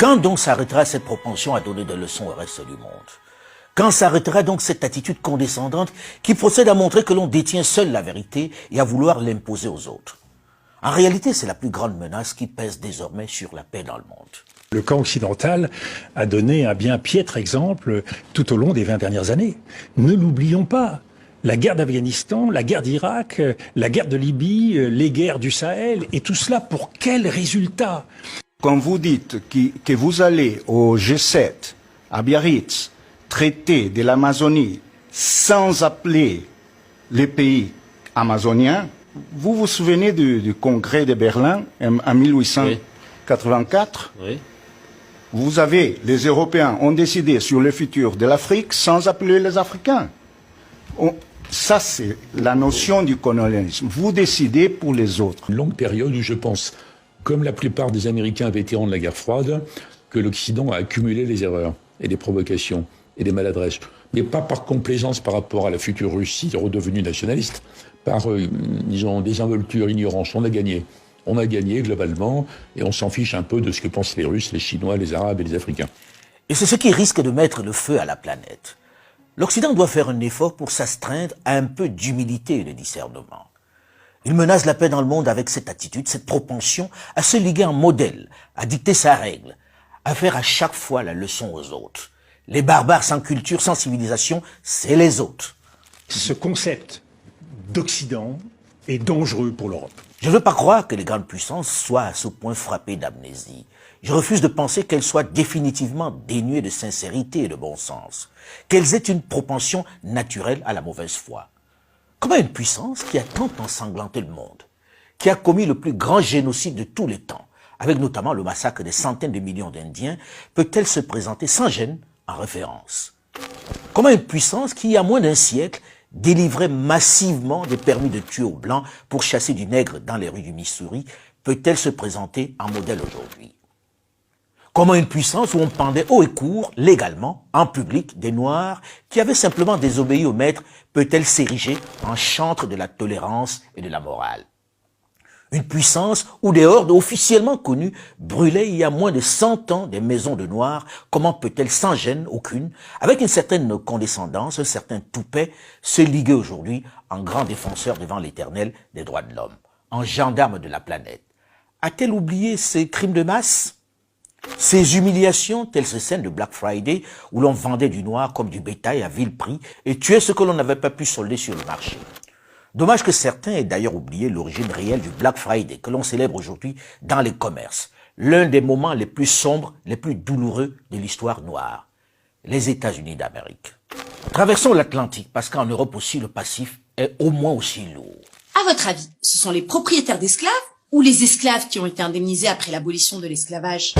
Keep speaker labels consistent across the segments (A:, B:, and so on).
A: Quand donc s'arrêtera cette propension à donner des leçons au reste du monde? Quand s'arrêtera donc cette attitude condescendante qui procède à montrer que l'on détient seul la vérité et à vouloir l'imposer aux autres? En réalité, c'est la plus grande menace qui pèse désormais sur la paix dans le monde.
B: Le camp occidental a donné un bien piètre exemple tout au long des 20 dernières années. Ne l'oublions pas. La guerre d'Afghanistan, la guerre d'Irak, la guerre de Libye, les guerres du Sahel, et tout cela pour quel résultat?
C: Quand vous dites que vous allez au G7, à Biarritz, traiter de l'Amazonie sans appeler les pays amazoniens, vous vous souvenez du congrès de Berlin en 1884?
D: Oui.
C: Vous avez, les Européens ont décidé sur le futur de l'Afrique sans appeler les Africains. Ça, c'est la notion du colonialisme. Vous décidez pour les autres.
B: Une longue période où je pense, comme la plupart des Américains vétérans de la guerre froide, que l'Occident a accumulé les erreurs et les provocations et les maladresses. Mais pas par complaisance par rapport à la future Russie redevenue nationaliste, par, disons, désinvolture, ignorance. On a gagné. On a gagné globalement et on s'en fiche un peu de ce que pensent les Russes, les Chinois, les Arabes et les Africains.
A: Et c'est ce qui risque de mettre le feu à la planète. L'Occident doit faire un effort pour s'astreindre à un peu d'humilité et de discernement. Il menace la paix dans le monde avec cette attitude, cette propension à se liguer en modèle, à dicter sa règle, à faire à chaque fois la leçon aux autres. Les barbares sans culture, sans civilisation, c'est les autres.
B: Ce concept d'Occident est dangereux pour l'Europe.
A: Je ne veux pas croire que les grandes puissances soient à ce point frappées d'amnésie. Je refuse de penser qu'elles soient définitivement dénuées de sincérité et de bon sens, qu'elles aient une propension naturelle à la mauvaise foi. Comment une puissance qui a tant ensanglanté le monde, qui a commis le plus grand génocide de tous les temps, avec notamment le massacre des centaines de millions d'Indiens, peut-elle se présenter sans gêne en référence? Comment une puissance qui, il y a moins d'un siècle, délivrait massivement des permis de tuer aux Blancs pour chasser du nègre dans les rues du Missouri, peut-elle se présenter en modèle aujourd'hui? Comment une puissance où on pendait haut et court, légalement, en public, des Noirs qui avaient simplement désobéi au maître, peut-elle s'ériger en chantre de la tolérance et de la morale? Une puissance où des hordes officiellement connues brûlaient il y a moins de 100 ans des maisons de Noirs, comment peut-elle sans gêne aucune, avec une certaine condescendance, un certain toupet, se liguer aujourd'hui en grand défenseur devant l'Éternel des droits de l'homme, en gendarme de la planète? A-t-elle oublié ces crimes de masse? Ces humiliations, telles ces scènes de Black Friday, où l'on vendait du noir comme du bétail à vil prix et tuait ce que l'on n'avait pas pu solder sur le marché. Dommage que certains aient d'ailleurs oublié l'origine réelle du Black Friday que l'on célèbre aujourd'hui dans les commerces, l'un des moments les plus sombres, les plus douloureux de l'histoire noire, les États-Unis d'Amérique. Traversons l'Atlantique parce qu'en Europe aussi le passif est au moins aussi lourd.
E: À votre avis, ce sont les propriétaires d'esclaves ou les esclaves qui ont été indemnisés après l'abolition de l'esclavage?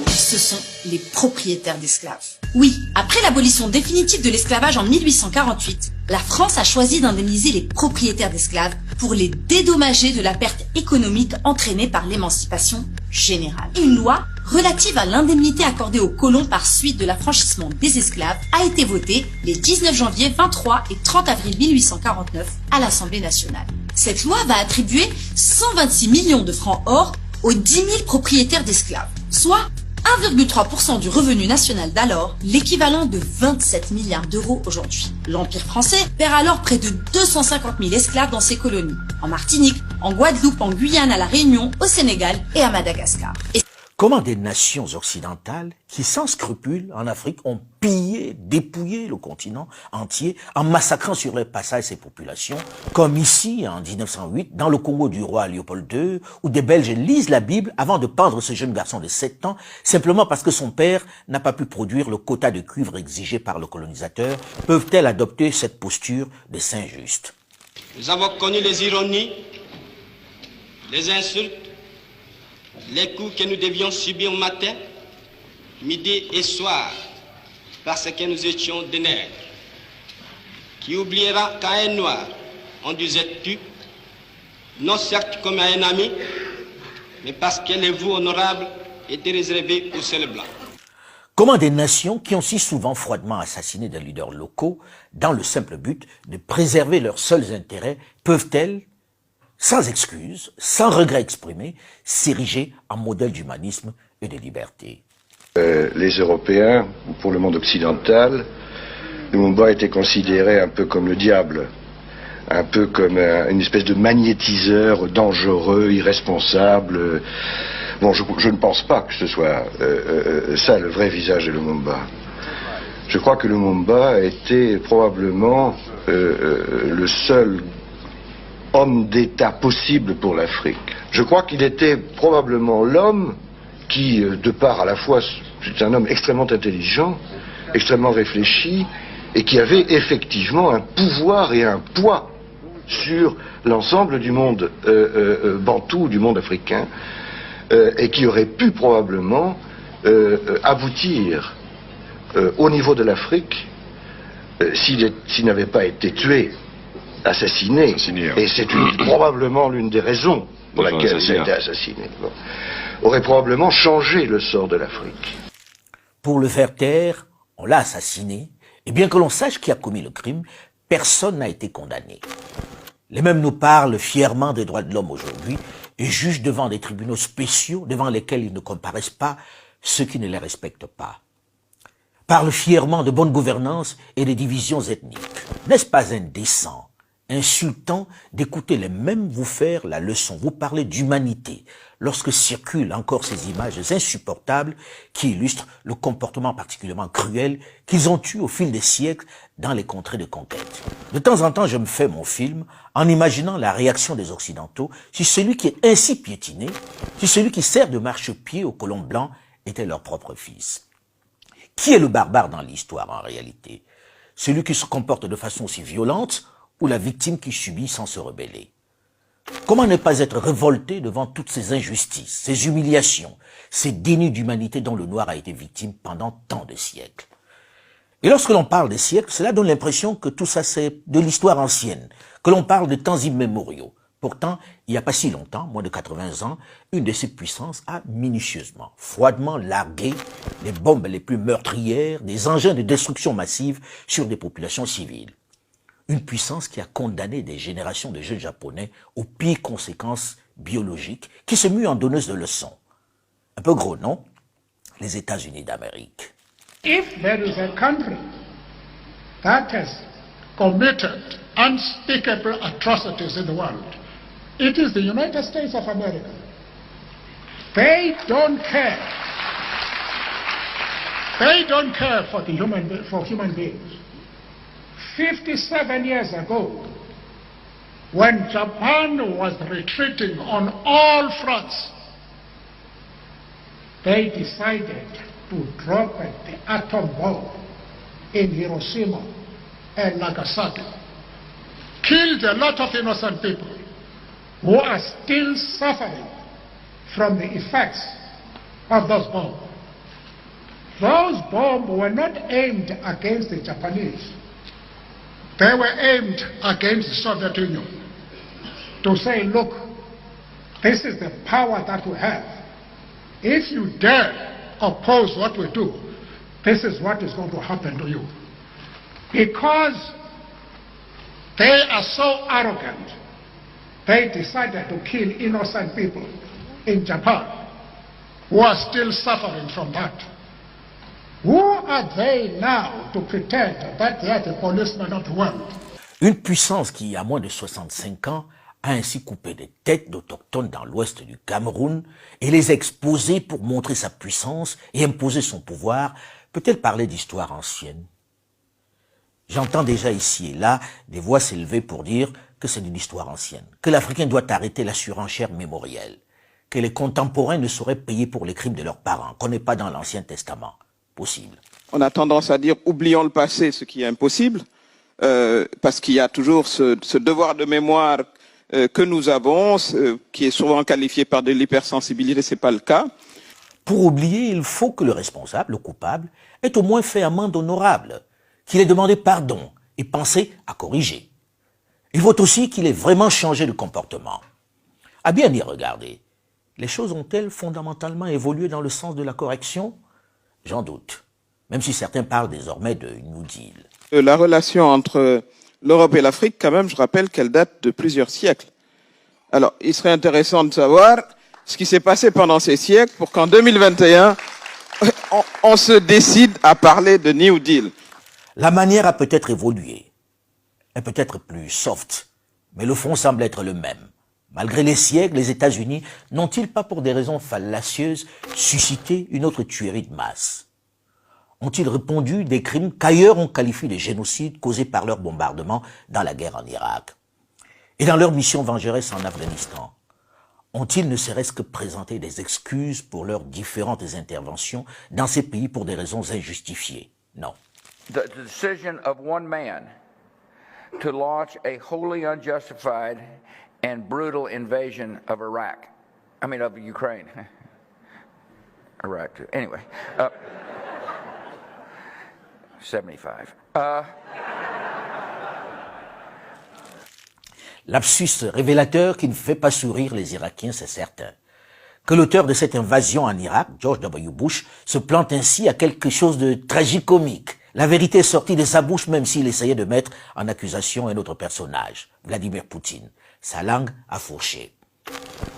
E: Ce sont les propriétaires d'esclaves. Oui, après l'abolition définitive de l'esclavage en 1848, la France a choisi d'indemniser les propriétaires d'esclaves pour les dédommager de la perte économique entraînée par l'émancipation générale. Une loi relative à l'indemnité accordée aux colons par suite de l'affranchissement des esclaves a été votée les 19 janvier, 23 et 30 avril 1849 à l'Assemblée nationale. Cette loi va attribuer 126 millions de francs or aux 10 000 propriétaires d'esclaves, soit 1,3% du revenu national d'alors, l'équivalent de 27 milliards d'euros aujourd'hui. L'Empire français perd alors près de 250 000 esclaves dans ses colonies, en Martinique, en Guadeloupe, en Guyane, à La Réunion, au Sénégal et à Madagascar.
A: Comment des nations occidentales qui, sans scrupule, en Afrique, ont pillé, dépouillé le continent entier en massacrant sur leur passage ses populations, comme ici, en 1908, dans le Congo du roi Léopold II, où des Belges lisent la Bible avant de pendre ce jeune garçon de 7 ans, simplement parce que son père n'a pas pu produire le quota de cuivre exigé par le colonisateur, peuvent-elles adopter cette posture de saint juste?
F: Nous avons connu les ironies, les insultes, les coups que nous devions subir matin, midi et soir, parce que nous étions des nègres. Qui oubliera qu'à un noir, on disait tu, non certes comme à un ami, mais parce que les voix honorables étaient réservées aux seuls blancs.
A: Comment des nations qui ont si souvent froidement assassiné des leaders locaux dans le simple but de préserver leurs seuls intérêts peuvent-elles sans excuse, sans regret exprimé, s'ériger en modèle d'humanisme et de liberté.
D: Les Européens, ou pour le monde occidental, Lumumba était considéré un peu comme le diable, un peu comme une espèce de magnétiseur dangereux, irresponsable. Bon, je ne pense pas que ce soit ça le vrai visage de Lumumba. Je crois que Lumumba était probablement le seul homme d'État possible pour l'Afrique. Je crois qu'il était probablement l'homme qui, de part à la fois, c'est un homme extrêmement intelligent, extrêmement réfléchi, et qui avait effectivement un pouvoir et un poids sur l'ensemble du monde bantou, du monde africain, et qui aurait pu probablement aboutir au niveau de l'Afrique s'il n'avait pas été tué, assassiné. Et c'est probablement l'une des raisons pour laquelle il a été assassiné. Bon. Aurait probablement changé le sort de l'Afrique.
A: Pour le faire taire, on l'a assassiné, et bien que l'on sache qui a commis le crime, personne n'a été condamné. Les mêmes nous parlent fièrement des droits de l'homme aujourd'hui et jugent devant des tribunaux spéciaux devant lesquels ils ne comparaissent pas ceux qui ne les respectent pas. Parlent fièrement de bonne gouvernance et des divisions ethniques. N'est-ce pas indécent, insultant d'écouter les mêmes vous faire la leçon, vous parler d'humanité, lorsque circulent encore ces images insupportables qui illustrent le comportement particulièrement cruel qu'ils ont eu au fil des siècles dans les contrées de conquête. De temps en temps, je me fais mon film en imaginant la réaction des Occidentaux si celui qui est ainsi piétiné, si celui qui sert de marchepied aux colons blancs était leur propre fils. Qui est le barbare dans l'histoire en réalité? Celui qui se comporte de façon aussi violente ou la victime qui subit sans se rebeller? Comment ne pas être révolté devant toutes ces injustices, ces humiliations, ces dénis d'humanité dont le noir a été victime pendant tant de siècles? Et lorsque l'on parle des siècles, cela donne l'impression que tout ça c'est de l'histoire ancienne, que l'on parle de temps immémoriaux. Pourtant, il n'y a pas si longtemps, moins de 80 ans, une de ces puissances a minutieusement, froidement largué les bombes les plus meurtrières, des engins de destruction massive sur des populations civiles. Une puissance qui a condamné des générations de jeunes Japonais aux pires conséquences biologiques, qui se mue en donneuse de leçons. Un peu gros, non? Les États-Unis d'Amérique.
G: If there is a country that has committed unspeakable atrocities in the world, it is the United States of America. They don't care. They don't care for human beings. 57 years ago, when Japan was retreating on all fronts, they decided to drop the atom bomb in Hiroshima and Nagasaki. Killed a lot of innocent people who are still suffering from the effects of those bombs. Those bombs were not aimed against the Japanese. They were aimed against the Soviet Union to say, look, this is the power that we have. If you dare oppose what we do, this is what is going to happen to you. Because they are so arrogant, they decided to kill innocent people in Japan who are still suffering from that. Who are they now to pretend that they are the policemen of the world?
A: Une puissance qui, à moins de 65 ans, a ainsi coupé des têtes d'autochtones dans l'ouest du Cameroun et les exposé pour montrer sa puissance et imposer son pouvoir, peut-elle parler d'histoire ancienne? J'entends déjà ici et là des voix s'élever pour dire que c'est une histoire ancienne, que l'Africain doit arrêter la surenchère mémorielle, que les contemporains ne sauraient payer pour les crimes de leurs parents, qu'on n'est pas dans l'Ancien Testament. Possible.
H: On a tendance à dire oublions le passé, ce qui est impossible, parce qu'il y a toujours ce devoir de mémoire que nous avons, qui est souvent qualifié par de l'hypersensibilité, c'est pas le cas.
A: Pour oublier, il faut que le responsable, le coupable, ait au moins fait amende honorable, qu'il ait demandé pardon et pensé à corriger. Il faut aussi qu'il ait vraiment changé de comportement. À bien y regarder, les choses ont-elles fondamentalement évolué dans le sens de la correction? J'en doute, même si certains parlent désormais de New Deal.
H: La relation entre l'Europe et l'Afrique, quand même, je rappelle qu'elle date de plusieurs siècles. Alors, il serait intéressant de savoir ce qui s'est passé pendant ces siècles pour qu'en 2021, on se décide à parler de New Deal.
A: La manière a peut-être évolué, est peut-être plus soft, mais le fond semble être le même. Malgré les siècles, les États-Unis n'ont-ils pas, pour des raisons fallacieuses, suscité une autre tuerie de masse? Ont-ils répondu des crimes qu'ailleurs on qualifie de génocide causés par leur bombardement dans la guerre en Irak? Et dans leur mission vengeresse en Afghanistan, ont-ils ne serait-ce que présenté des excuses pour leurs différentes interventions dans ces pays pour des raisons injustifiées? Non.
I: The decision of one man to launch a wholly unjustified and brutal invasion of Iraq. I mean, of Ukraine. Iraq, too. Anyway. 75.
A: Lapsus révélateur qui ne fait pas sourire les Irakiens, c'est certain. Que l'auteur de cette invasion en Irak, George W. Bush, se plante ainsi à quelque chose de tragicomique. La vérité est sortie de sa bouche même s'il essayait de mettre en accusation un autre personnage, Vladimir Poutine. Sa langue a fourché.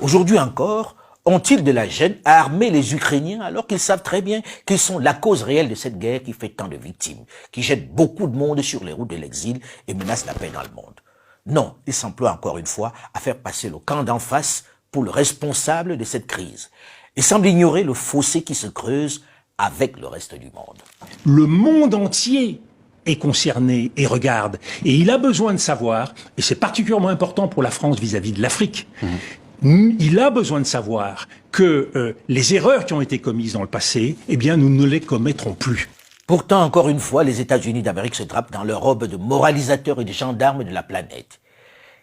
A: Aujourd'hui encore, ont-ils de la gêne à armer les Ukrainiens alors qu'ils savent très bien qu'ils sont la cause réelle de cette guerre qui fait tant de victimes, qui jette beaucoup de monde sur les routes de l'exil et menace la paix dans le monde? Non, ils s'emploient encore une fois à faire passer le camp d'en face pour le responsable de cette crise et semblent ignorer le fossé qui se creuse avec le reste du monde.
J: Le monde entier est concerné et regarde. Et il a besoin de savoir, et c'est particulièrement important pour la France vis-à-vis de l'Afrique, il a besoin de savoir que les erreurs qui ont été commises dans le passé, eh bien, nous ne les commettrons plus.
A: Pourtant, encore une fois, les États-Unis d'Amérique se drapent dans leur robe de moralisateurs et de gendarmes de la planète.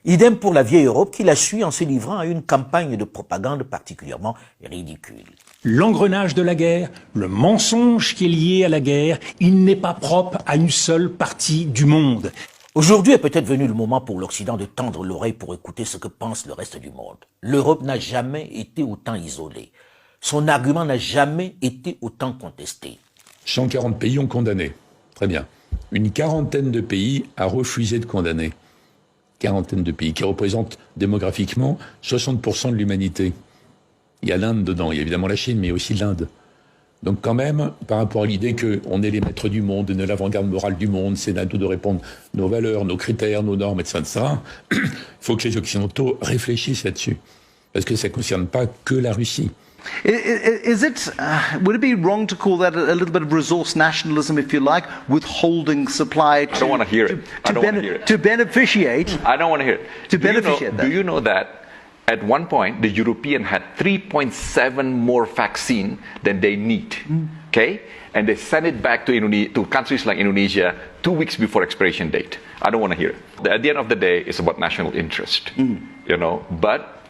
A: Idem pour la vieille Europe qui la suit en se livrant à une campagne de propagande particulièrement ridicule.
J: L'engrenage de la guerre, le mensonge qui est lié à la guerre, il n'est pas propre à une seule partie du monde.
A: Aujourd'hui est peut-être venu le moment pour l'Occident de tendre l'oreille pour écouter ce que pense le reste du monde. L'Europe n'a jamais été autant isolée. Son argument n'a jamais été autant contesté.
B: 140 pays ont condamné. Très bien. Une quarantaine de pays a refusé de condamner. Quarantaine de pays qui représentent démographiquement 60% de l'humanité. Il y a l'Inde dedans, il y a évidemment la Chine, mais aussi l'Inde. Donc quand même, par rapport à l'idée qu'on est les maîtres du monde, on est l'avant-garde morale du monde, c'est à nous de répondre nos valeurs, nos critères, nos normes, etc. Il faut que les Occidentaux réfléchissent là-dessus. Parce que ça ne concerne pas que la Russie.
K: Would it be wrong to call that a little bit of resource nationalism, if you like, withholding supply to,
L: I don't want to hear it. I don't want to hear it.
K: To beneficiate?
L: I don't want to hear it.
K: To beneficiate that.
L: Do you know that at one point the European had 3.7 more vaccine than they need? Okay, and they sent it back to countries like Indonesia 2 weeks before expiration date. I don't want to hear it. At the end of the day, it's about national interest, you know. But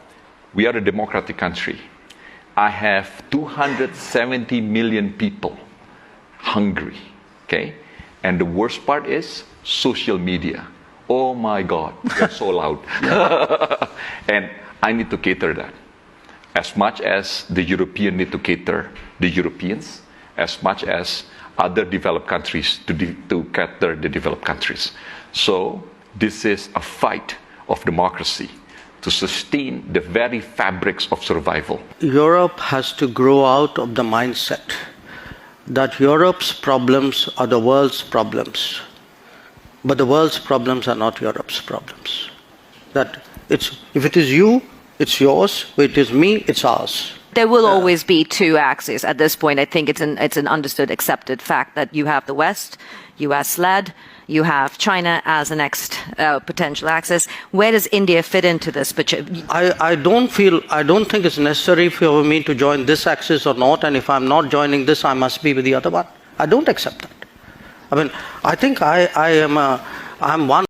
L: we are a democratic country. I have 270 million people hungry, okay? And the worst part is social media. Oh my God, they're so loud. And I need to cater that. As much as the Europeans need to cater the Europeans, as much as other developed countries to cater the developed countries. So this is a fight of democracy to sustain the very fabrics of survival.
M: Europe has to grow out of the mindset that Europe's problems are the world's problems, but the world's problems are not Europe's problems. That if it is you, it's yours. If it is me, it's ours.
N: There will always be two axes. At this point, I think it's an understood, accepted fact that you have the West, US-led, you have China as the next potential axis. Where does India fit into this picture?
M: I don't think it's necessary for me to join this axis or not, and if I'm not joining this, I must be with the other one. I don't accept that. I mean, I think I'm one